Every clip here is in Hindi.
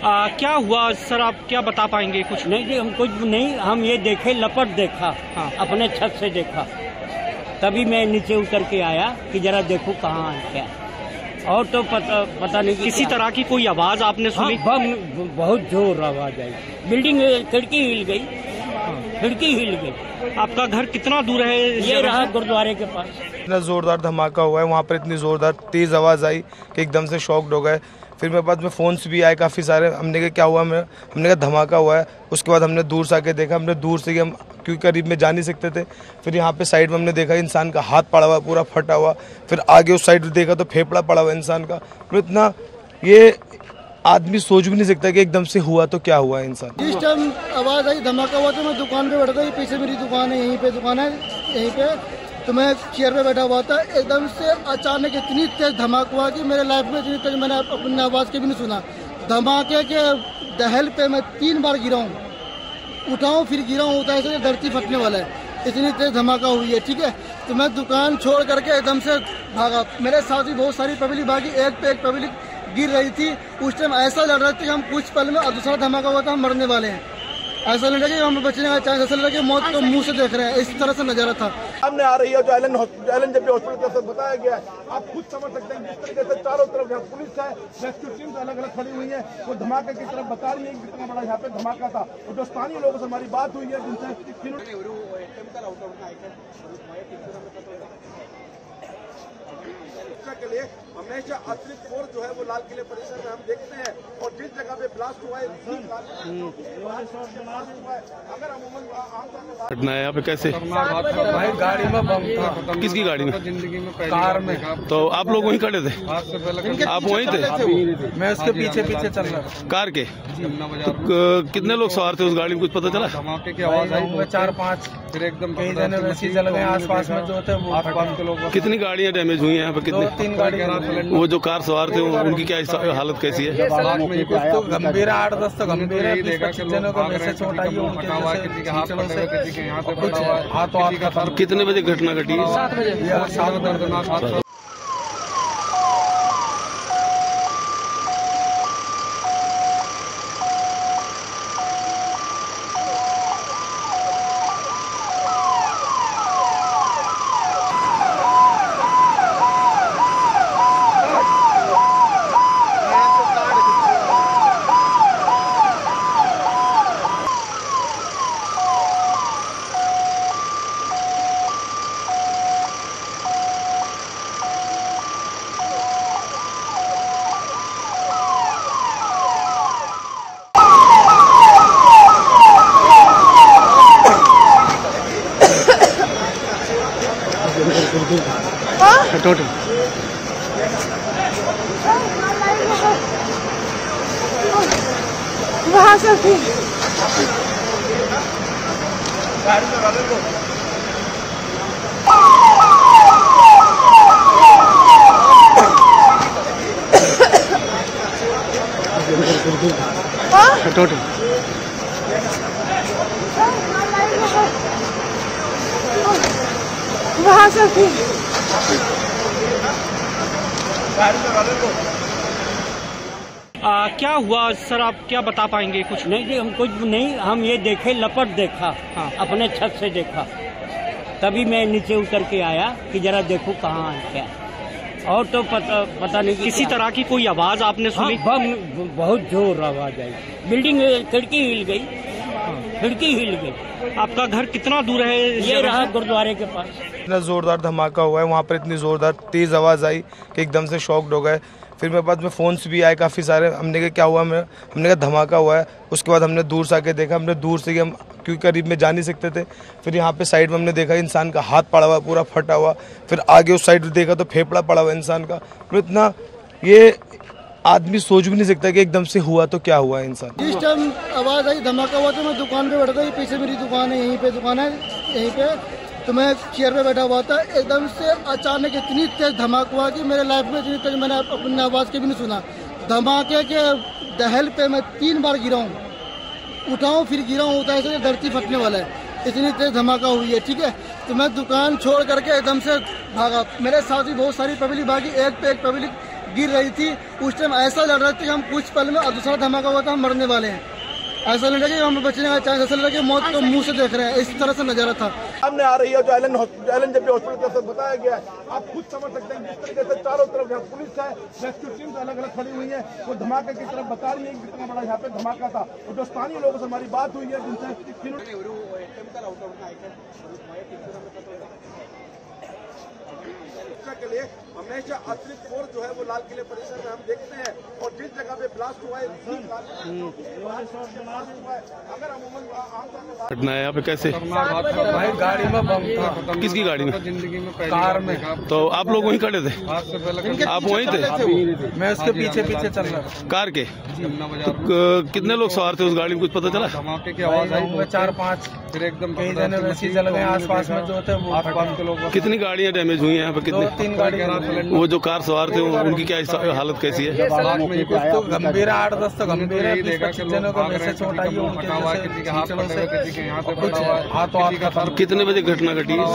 क्या हुआ सर, आप क्या बता पाएंगे? कुछ नहीं जी, हम कुछ नहीं, हम ये देखे, लपट देखा। हाँ। अपने छत से देखा, तभी मैं नीचे उतर के आया कि जरा देखो कहाँ है क्या। और तो पता नहीं किसी तरह की कोई आवाज आपने सुनी? हाँ, बहुत जोर आवाज आई, बिल्डिंग खिड़की हिल गई। खिड़की हिल गई। आपका घर कितना दूर है? ये रहा गुरुद्वारे के पास। इतना जोरदार धमाका हुआ है वहाँ पर, इतनी जोरदार तेज आवाज़ आई कि एकदम से शॉक्ड हो गए। फिर मेरे पास में फ़ोन्स भी आए काफ़ी सारे। हमने कहा क्या हुआ, हमने कहा धमाका हुआ है। उसके बाद हमने दूर से आके देखा, हमने दूर से हम क्योंकि करीब में जा नहीं सकते थे। फिर यहाँ पे साइड में हमने देखा इंसान का हाथ पड़ा हुआ, पूरा फटा हुआ। फिर आगे उस साइड देखा तो फेफड़ा पड़ा हुआ इंसान का। तो इतना ये आदमी सोच भी नहीं सकता कि एकदम से हुआ तो क्या हुआ इंसान। इस टाइम आवाज़ आई, धमाका हुआ तो मैं दुकान पे बैठा था। पीछे मेरी दुकान है, यहीं पे दुकान है, यहीं पे। तो मैं चेयर पे बैठा हुआ था, एकदम से अचानक इतनी तेज धमाका हुआ कि मेरे लाइफ में इतनी तेज मैंने अपनी आवाज़ के भी नहीं सुना। धमाके के दहल पे मैं 3 बार गिरा हूँ, उठाऊँ फिर गिरा हूँ, उठा ऐसे धरती फटने वाला है। इतनी तेज धमाका हुई है, ठीक है। तो मैं दुकान छोड़ करके एकदम से भागा। मेरे साथ ही बहुत सारी पब्लिक भागी, एक पे एक पब्लिक गिर रही थी। उस टाइम ऐसा लग रहा था कि हम कुछ पल में, दूसरा धमाका हुआ था, हम मरने वाले हैं। ऐसा लग रहा कि हम बचने का चांस, ऐसा लग रहा कि मौत को मुंह से देख रहे हैं। इस तरह से नजारा था। सामने आ रही है जो एलन जेपी हॉस्पिटल का सब बताया गया है। आप खुद समझ सकते हैं जिस तरीके से चारों तरफ यहाँ पुलिस है, रेस्क्यू टीम अलग अलग खड़ी हुई है। वो धमाके की तरफ बता रही है कि कितना बड़ा यहाँ पे धमाका था। और जो स्थानीय लोगों से हमारी बात हुई है जिनसे के लिए हमेशा अतिरिक्त फोर्स जो है वो लाल किले परिसर में हम देखते हैं। और जिस जगह पे ब्लास्ट हुआ है, अगर अमूमन घटना है यहाँ पे कैसे? भाई गाड़ी में बम था। किसकी गाड़ी में? जिंदगी में कार में। तो आप लोग वहीं खड़े थे? आप वहीं थे? मैं उसके पीछे पीछे चल रहा था कार के। तो कितने लोग सवार थे उस गाड़ी में, कुछ पता चला? धमाके की आवाज आई 4-5, फिर एकदम कई जने वैसे जल गए। आसपास में जो थे वो आसपास के लोग। कितनी गाड़ियाँ डैमेज हुई हैं यहाँ पे? कितनी? 2-3 गाड़ी। वो जो कार सवार थे उनकी क्या हालत कैसी है? कुछ तो गंभीर है, 8-10 तो गंभीर है। 20-25 जनों को वैसे चोट आई है, उनके कुछ हाथ। कितने बजे घटना घटी है? 7 बजे। टोटल वहाँ से टोटल वहाँ से क्या हुआ सर, आप क्या बता पाएंगे? कुछ नहीं जी, हम कुछ नहीं, हम ये देखे, लपट देखा। हाँ। अपने छत से देखा, तभी मैं नीचे उतर के आया कि जरा देखो कहाँ है क्या। और तो पता नहीं किसी तरह की कोई आवाज आपने सुनी? हाँ, बहुत जोर आवाज आई, बिल्डिंग खिड़की हिल गई। खिड़की हिल गई। आपका घर कितना दूर है? ये रहा गुरुद्वारे के पास। इतना जोरदार धमाका हुआ है वहाँ पर, इतनी जोरदार तेज आवाज़ आई कि एकदम से शॉक्ड हो गए। फिर मेरे पास में फ़ोन्स भी आए काफ़ी सारे। हमने कहा क्या हुआ, हमने कहा धमाका हुआ है। उसके बाद हमने दूर से आके देखा, हमने दूर से हम क्योंकि करीब में जा नहीं सकते थे। फिर यहाँ पे साइड में हमने देखा इंसान का हाथ पड़ा हुआ, पूरा फटा हुआ। फिर आगे उस साइड देखा तो फेफड़ा पड़ा हुआ इंसान का। तो इतना ये आदमी सोच भी नहीं सकता कि एकदम से हुआ तो क्या हुआ इंसान। इस टाइम आवाज़ आई, धमाका हुआ तो मैं दुकान पे बैठा था। पीछे मेरी दुकान है, यहीं पे दुकान है, यहीं पे। तो मैं चेयर पे बैठा हुआ था, एकदम से अचानक इतनी तेज धमाका हुआ कि मेरे लाइफ में इतनी तेज मैंने अपनी आवाज़ के भी नहीं सुना। धमाके के दहल पे मैं 3 बार गिरा हूँ, उठाऊँ फिर गिरा हूँ, उठा ऐसे धरती फटने वाला है। इतनी तेज धमाका हुई है, ठीक है। तो मैं दुकान छोड़ करके एकदम से भागा। मेरे साथ ही बहुत सारी पब्लिक भागी, एक पे एक पब्लिक गिर रही थी। उस टाइम ऐसा लग रहा था कि हम कुछ पल में दूसरा धमाका हुआ था, हम मरने वाले हैं। ऐसा लग रहा कि हम बचने का चांस, ऐसा लग रहा कि मौत को मुंह से देख रहे हैं। इस तरह से नजारा था। सामने आ रही है जो एलन जेपी हॉस्पिटल की तरफ से बताया गया है। आप खुद समझ सकते हैं जिस तरीके से चारों तरफ यहाँ पुलिस है, रेस्क्यू टीम अलग अलग खड़ी हुई है, वो धमाके की तरफ बता रही है कि कितना बड़ा यहाँ पे धमाका था। और जो स्थानीय लोगों से हमारी बात हुई है जिनसे के लिए हमेशा अतिरिक्त फोर्स जो है वो लाल किले परिसर में हम देखते हैं। और जिस जगह पे ब्लास्ट हुआ है अगर घटना है यहाँ पे कैसे? भाई गाड़ी में बम था। किसकी गाड़ी में? जिंदगी में कार में। तो आप लोग वहीं खड़े थे? हाथ से पहले आप वहीं थे? मैं उसके पीछे पीछे चल रहा था। कार के? तो कितने लोग सवार थे उस गाड़ी में, कुछ पता चला? धमाके की आवाज आई 4-5, फिर एकदम कई जने वैसे ही जल गए। आसपास में जो थे वो आसपास के लोग। कितनी गाड़ियाँ डैमेज हुई हैं यहाँ पे? कितनी? 2-3 गाड़ी। वो जो कार सवार थे उनकी क्या हालत कैसी है? कुछ तो गंभीर है, 8-10 तो गंभीर है। 20-25 जनों को वैसे चोट आई है उनके कुछ हाथ। कितने बजे घटना घटी है?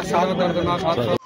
7 बजे।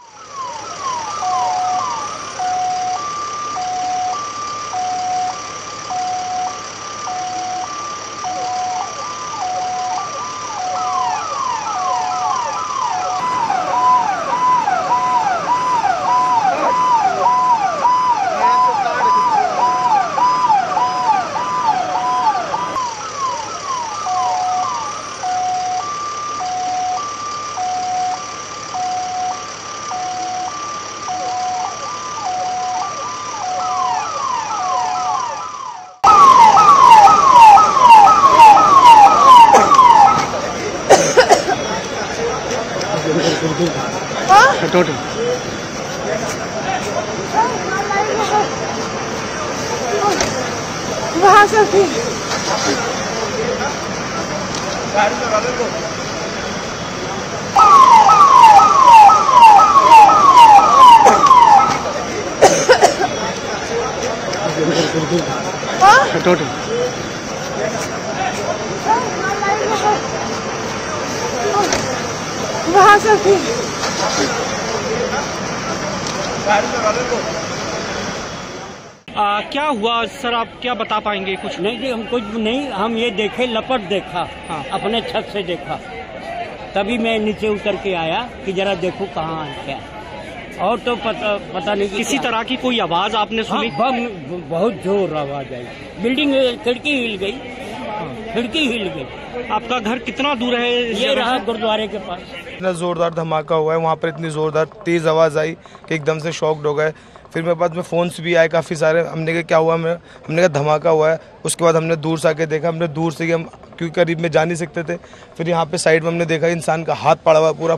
वहाँ से क्या हुआ सर, आप क्या बता पाएंगे कुछ? नहीं जी, हम कुछ नहीं, हम ये देखे, लपट देखा। हाँ। अपने छत से देखा, तभी मैं नीचे उतर के आया कि जरा देखूं कहाँ क्या। और तो पता नहीं किसी तरह की कोई आवाज आपने सुनी? हाँ, बम बहुत जोर आवाज आई। बिल्डिंग खिड़की हिल गई। खिड़की हिल गई। आपका घर कितना दूर है? ये रहा गुरुद्वारे के पास। इतना जोरदार धमाका हुआ है वहाँ पर, इतनी जोरदार तेज आवाज़ आई कि एकदम से शॉक्ड हो गए। फिर मेरे पास में फ़ोन्स भी आए काफ़ी सारे। हमने कहा क्या हुआ, हमने कहा धमाका हुआ है। उसके बाद हमने दूर से आके देखा, हमने दूर से ही, हम क्योंकि करीब में जा नहीं सकते थे। फिर यहाँ पे साइड में हमने देखा इंसान का हाथ पड़ा हुआ पूरा